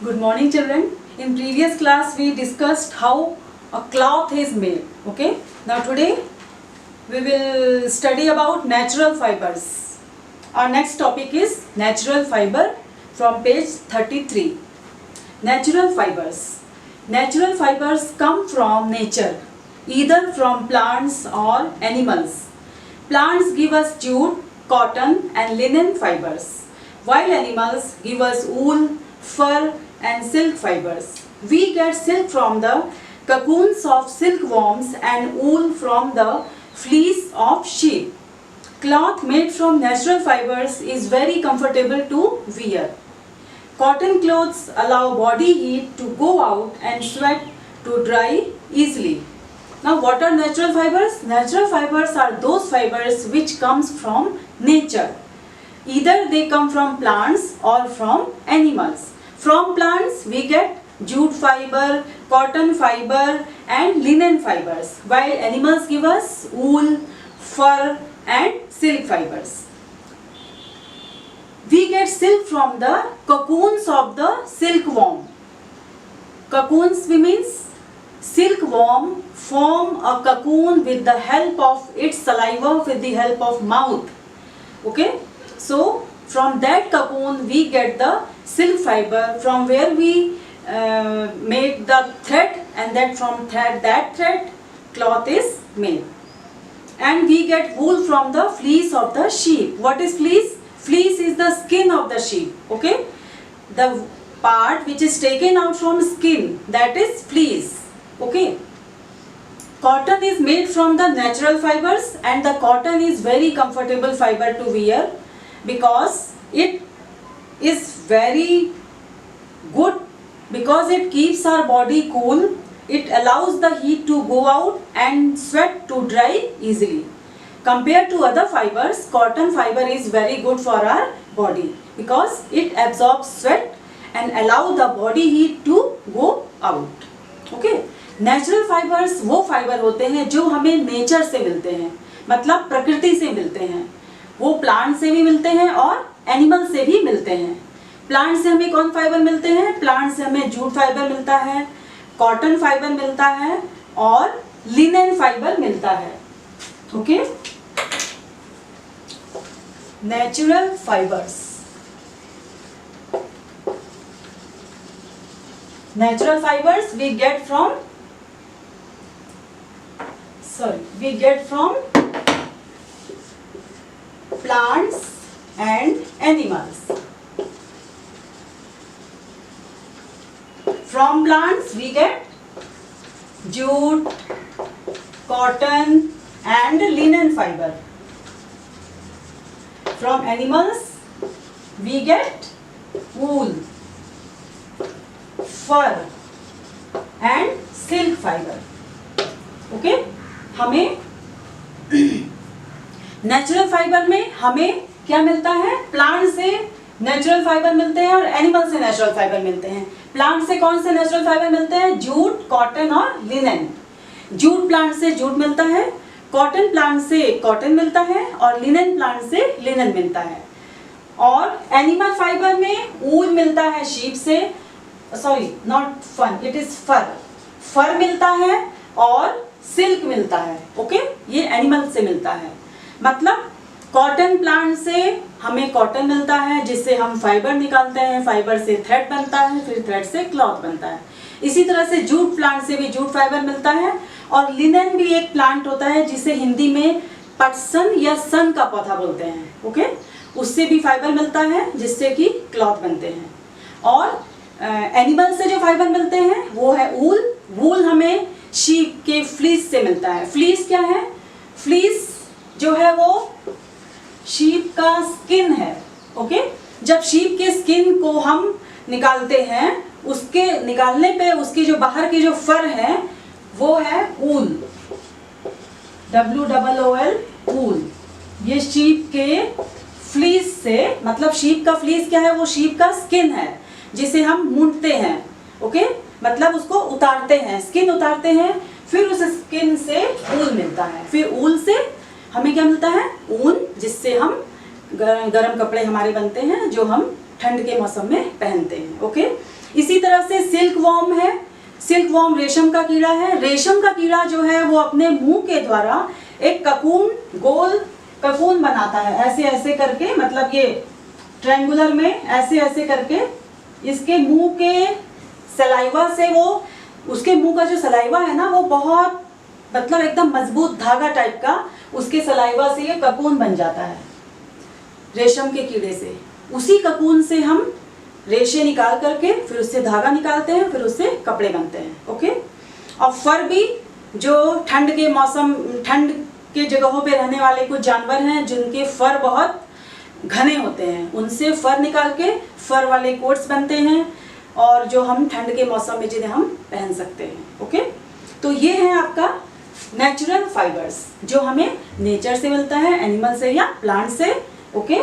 Good morning, children. In previous class we discussed how a cloth is made. Okay. Now today we will study about natural fibers. Our next topic is natural fiber from page 33. Natural fibers. Natural fibers come from nature, either from plants or animals. Plants give us jute, cotton and linen fibers, while animals give us wool, fur and silk fibers. We get silk from the cocoons of silkworms and wool from the fleece of sheep. Cloth made from natural fibers is very comfortable to wear. Cotton clothes allow body heat to go out and sweat to dry easily. Now what are natural fibers? Natural fibers are those fibers which comes from nature. Either they come from plants or from animals. From plants we get jute fiber, cotton fiber and linen fibers, while animals give us wool, fur and silk fibers. We get silk from the cocoons of the silkworm. Cocoons means silkworm form a cocoon with the help of its saliva, with the help of mouth. Okay, so from that cocoon we get the silk fiber, from where we make the thread, and that from that thread cloth is made. And we get wool from the fleece of the sheep. What is fleece? Fleece is the skin of the sheep. Okay, the part which is taken out from skin, that is fleece. Okay, cotton is made from the natural fibers, and the cotton is very comfortable fiber to wear because it is very good, because it keeps our body cool. It allows the heat to go out and sweat to dry easily. Compared to other fibers, cotton fiber is very good for our body because it absorbs sweat and allow the body heat to go out. Okay. Natural fibres वो fibre होते हैं जो हमें nature से मिलते हैं, मतलब प्रकृति से मिलते हैं. वो प्लांट से भी मिलते हैं और एनिमल से भी मिलते हैं. प्लांट से हमें कौन फाइबर मिलते हैं? प्लांट से हमें जूट फाइबर मिलता है, कॉटन फाइबर मिलता है और लिनेन फाइबर मिलता है. Okay, natural fibres. Natural fibers we get from plants and animals. From plants we get jute, cotton and linen fiber. From animals we get wool, fur and silk fiber. Okay, हमें natural fibre में हमें क्या मिलता है? Plant से natural fibre मिलते हैं और एनिमल से नेचुरल फाइबर मिलते हैं. प्लांट से कौन से नेचुरल फाइबर मिलते हैं? जूट, कॉटन और लिनेन. जूट प्लांट से जूट मिलता है, कॉटन प्लांट से कॉटन मिलता है और लिनेन प्लांट से लिनेन मिलता है. और एनिमल फाइबर में ऊन मिलता है शीप से, sorry not fun, it is fur. Fur मिलता है और सिल्क मिलता है. ओके, ये एनिमल से मिलता है. मतलब कॉटन प्लांट से हमें कॉटन मिलता है जिससे हम फाइबर निकालते हैं, फाइबर से थ्रेड बनता है, फिर थ्रेड से क्लॉथ बनता है. इसी तरह से जूट प्लांट से भी जूट फाइबर मिलता है. और लिनेन भी एक प्लांट होता है जिसे हिंदी में पटसन या सन का पौधा बोलते हैं. ओके, उससे भी फाइबर मिलता है जिससे कि क्लॉथ बनते हैं. और एनिमल से जो फाइबर मिलते हैं वो है वूल. वूल हमें शीप के फ्लीस से मिलता है. फ्लीस क्या है? फ्लीस जो है वो शीप का स्किन है. ओके, जब शीप के स्किन को हम निकालते हैं, उसके निकालने पे उसकी जो बाहर की जो फर है वो है वूल, WOOL, वूल. ये शीप के फ्लीस से, मतलब शीप का फ्लीस क्या है? वो शीप का स्किन है जिसे हम मूंदते हैं. ओके, मतलब उसको उतारते हैं, स्किन उतारते हैं, फिर उस स्किन से ऊल मिलता है. फिर ऊल से हमें क्या मिलता है? ऊन, जिससे हम गरम कपड़े हमारे बनते हैं जो हम ठंड के मौसम में पहनते हैं. ओके, इसी से सिल्क वॉर्म है। सिल्क वॉर्म रेशम का कीड़ा है। रेशम का कीड़ा जो है वो अपने मुंह के द्वारा एक ककून, गोल ककून बनाता है, ऐसे ऐसे करके, मतलब ये ट्रायंगुलर में ऐसे ऐसे करके इसके मुंह के सलाइवा से, वो उसके मुंह का जो सलाइवा है ना वो बहुत मतलब एकदम मजबूत धागा टाइप का, उसके सलाइवा से ये ककून बन जाता है रेशम के कीड़े से। उसी ककून से हम रेशे निकाल करके फिर उससे धागा निकालते हैं, फिर उससे कपड़े बनते हैं। ओके। और फर भी, जो ठंड के मौसम, ठंड के जगहों पे रहने वाले कुछ जानवर हैं जिनके फर बहुत घने होते हैं, उनसे फर निकाल के फर वाले कोट्स बनते हैं, और जो हम ठंड के मौसम में जिन्हें हम पहन सकते हैं। ओके। तो ये है आपका नेचुरल फाइबर्स जो हमें नेचर से मिलता है, एनिमल से या प्लांट से। ओके।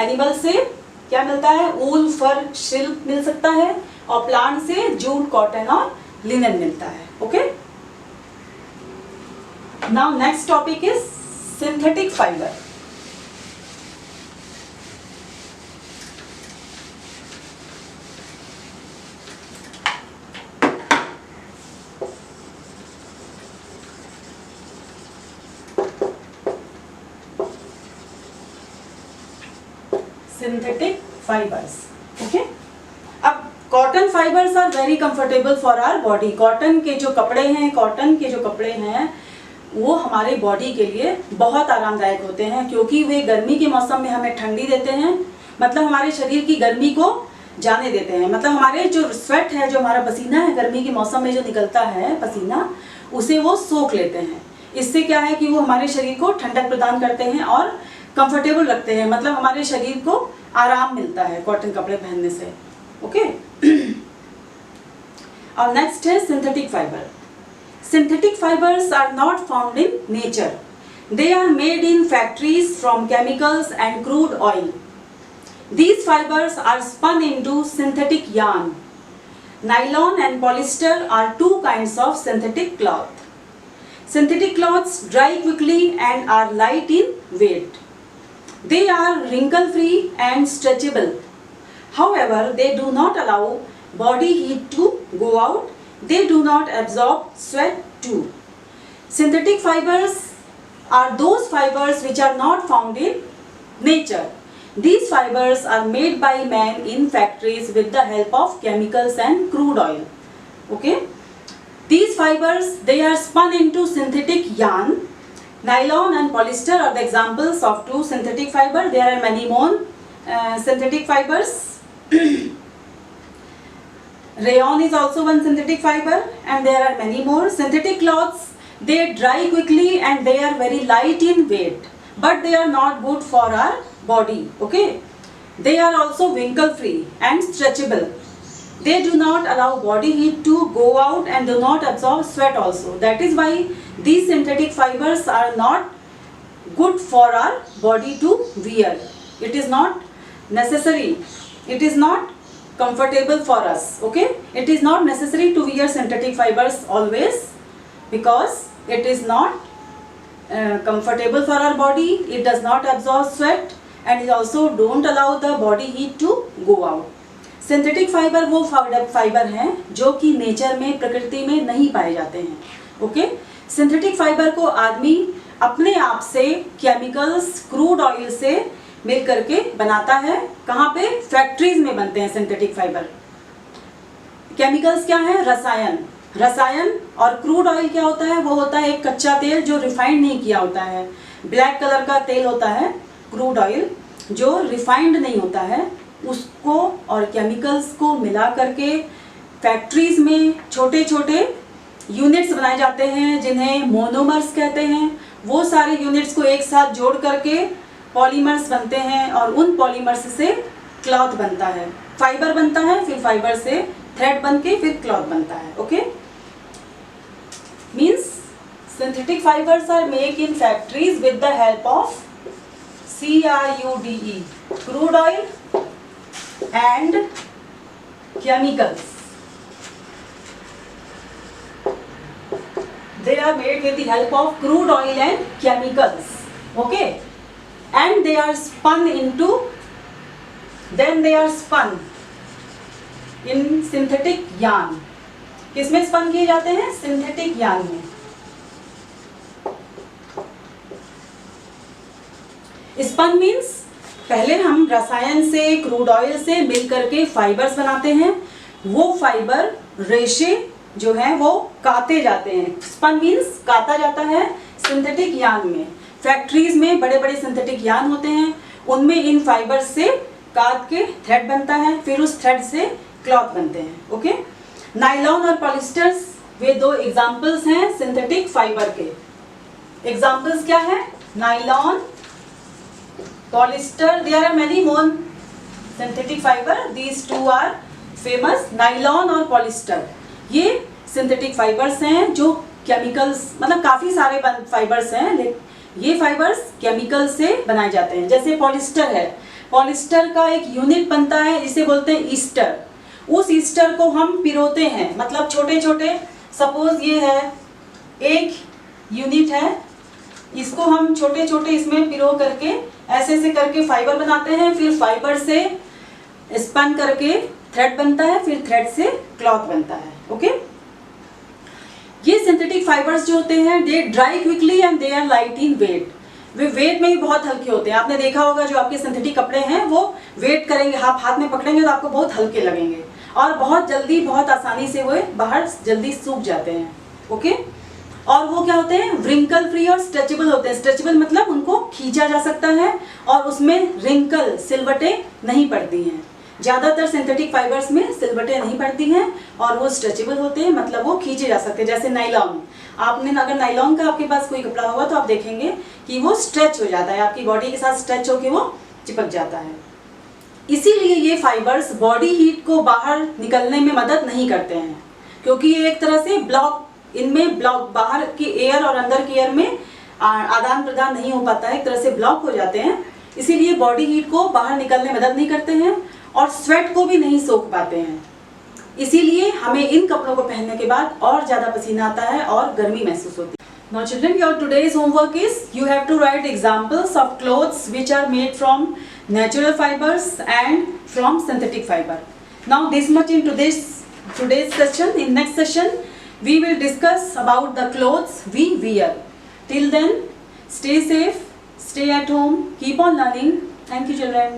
एनिमल से क्या मिलता है? ऊल, फर, सिल्क मिल सकता है, और प्लांट से जूट, कॉटन और लिनन मिलता है। Okay. Now next topic is synthetic fibre. Synthetic fibres. Okay. अब cotton fibres are very comfortable for our body. Cotton के जो कपड़े हैं वो हमारे बॉडी के लिए बहुत आरामदायक होते हैं, क्योंकि वे गर्मी के मौसम में हमें ठंडी देते हैं, मतलब हमारे शरीर की गर्मी को जाने देते हैं। मतलब हमारे जो स्वेट है, जो हमारा पसीना है गर्मी के मौसम में जो निकलता है पसीना, उसे वो सोख लेते हैं। इससे क्या है कि वो हमारे शरीर को ठंडक प्रदान करते हैं और कंफर्टेबल रखते हैं, मतलब हमारे शरीर को आराम मिलता है कॉटन कपड़े पहनने से। ओके। और नेक्स्ट है synthetic fibre. Synthetic fibers are not found in nature. They are made in factories from chemicals and crude oil. These fibers are spun into synthetic yarn. Nylon and polyester are two kinds of synthetic cloth. Synthetic cloths dry quickly and are light in weight. They are wrinkle-free and stretchable. However, they do not allow body heat to go out. They do not absorb sweat too. Synthetic fibers are those fibers which are not found in nature. These fibers are made by man in factories with the help of chemicals and crude oil. Okay. These fibers, they are spun into synthetic yarn. Nylon and polyester are the examples of two synthetic fibers. There are many more synthetic fibers. Rayon is also one synthetic fiber, and there are many more. Synthetic cloths, they dry quickly and they are very light in weight, but they are not good for our body. Okay. They are also wrinkle free and stretchable. They do not allow body heat to go out and do not absorb sweat also. That is why these synthetic fibers are not good for our body to wear. It is not necessary. It is not comfortable for us. Okay. It is not necessary to wear synthetic fibers always, because it is not comfortable for our body. It does not absorb sweat and it also don't allow the body heat to go out. Synthetic fibre वो fibre हैं जो कि nature में, प्रकृति में नहीं पाए जाते हैं। ओके। सिंथेटिक फाइबर को आदमी अपने आप से केमिकल्स, क्रूड ऑयल से मिल करके बनाता है। कहाँ पे? फैक्ट्रीज में बनते हैं सिंथेटिक फाइबर। केमिकल्स क्या है? रसायन। और क्रूड ऑयल क्या होता है? वो होता है एक कच्चा तेल जो रिफाइंड नहीं किया होता है। ब्लैक कलर का तेल होता है क्रूड ऑयल, जो रिफाइंड नहीं होता है। उसको और केमिकल्स को मिला करके फैक्ट्रीज में छोटे छोटे यूनिट्स बनाए जाते हैं जिन्हें मोनोमर्स कहते हैं। वो सारे यूनिट्स को एक साथ जोड़ करके पॉलीमर्स बनते हैं, और उन पॉलीमर्स से क्लॉथ बनता है, फाइबर बनता है, फिर फाइबर से थ्रेड बन के फिर क्लॉथ बनता है। Okay. Means synthetic fibres are make in factories with the help of CRUDE, crude oil and chemicals. They are made with the help of crude oil and chemicals. Okay. And they are spun into, then they are spun in synthetic yarn. किसमें spun किए जाते हैं? Synthetic yarn में। Spun means पहले हम रसायन से, crude oil से मिल करके फाइबर्स बनाते हैं, वो फाइबर रेशे जो है वो काते जाते हैं। स्पन मीन्स काता जाता है सिंथेटिक यार्न में। फैक्ट्रीज में बड़े बड़े सिंथेटिक यार्न होते हैं, उनमें इन फाइबर्स से काट के थ्रेड बनता है, फिर उस थ्रेड से क्लॉथ बनते हैं। ओके, नायलॉन और पॉलिस्टर्स वे दो एग्जाम्पल्स हैं सिंथेटिक फाइबर के। एग्जाम्पल्स क्या है? Nylon, polyester, there are many more synthetic fibre, these two are famous, nylon और पॉलिस्टर। ये सिंथेटिक फाइबर्स हैं जो केमिकल्स, मतलब काफी सारे फाइबर्स हैं, लेकिन ये फाइबर्स केमिकल से बनाए जाते हैं। जैसे पॉलिस्टर है, पॉलिस्टर का एक यूनिट बनता है जिसे बोलते हैं ईस्टर। उस ईस्टर को हम पिरोते हैं, मतलब छोटे छोटे, सपोज ये है एक यूनिट है, इसको हम छोटे छोटे इसमें पिरो करके ऐसे ऐसे करके फाइबर बनाते हैं, फिर फाइबर से स्पन करके थ्रेड बनता है, फिर थ्रेड से क्लॉथ बनता है। ओके, ये सिंथेटिक फाइबर्स जो होते हैं they dry quickly and they are light in weight. वे वेट में भी बहुत हल्के होते हैं। आपने देखा होगा जो आपके सिंथेटिक कपड़े हैं वो वेट करेंगे, आप हाथ में पकड़ेंगे तो आपको बहुत हल्के लगेंगे और बहुत जल्दी, बहुत आसानी से वो बाहर जल्दी सूख जाते हैं। ओके, और वो क्या होते हैं? व्रिंकल फ्री और स्ट्रेचेबल होते हैं। स्ट्रेचेबल मतलब उनको खींचा जा सकता है और उसमें रिंकल, सिलवटें नहीं पड़ती हैं। ज्यादातर सिंथेटिक फाइबर्स में सिलवटें नहीं पड़ती हैं और वो स्ट्रेचेबल होते हैं, मतलब वो खींचे जा सकते हैं। जैसे नायलॉन, आपने अगर नायलॉन का आपके पास कोई कपड़ा होगा तो आप देखेंगे कि वो स्ट्रेच हो जाता है, आपकी बॉडी के साथ स्ट्रेच होकर वो चिपक जाता है। इसीलिए ये फाइबर्स बॉडी हीट को बाहर निकलने में मदद नहीं करते हैं, क्योंकि ये एक तरह से ब्लॉक, इनमें ब्लॉक, बाहर की एयर और अंदर की एयर में आदान प्रदान नहीं हो पाता है, एक तरह से ब्लॉक हो जाते हैं। इसीलिए बॉडी हीट को बाहर निकलने में मदद नहीं करते हैं और स्वेट को भी नहीं सोख पाते हैं। इसीलिए हमें इन कपड़ों को पहनने के बाद और ज्यादा पसीना आता है और गर्मी महसूस होती है। Now children, your today's homework is you have to write examples of clothes which are made from natural fibers and from synthetic fiber. Now this much in today's session. In next session we will discuss about the clothes we wear. Till then, stay safe, stay at home, keep on learning. Thank you children.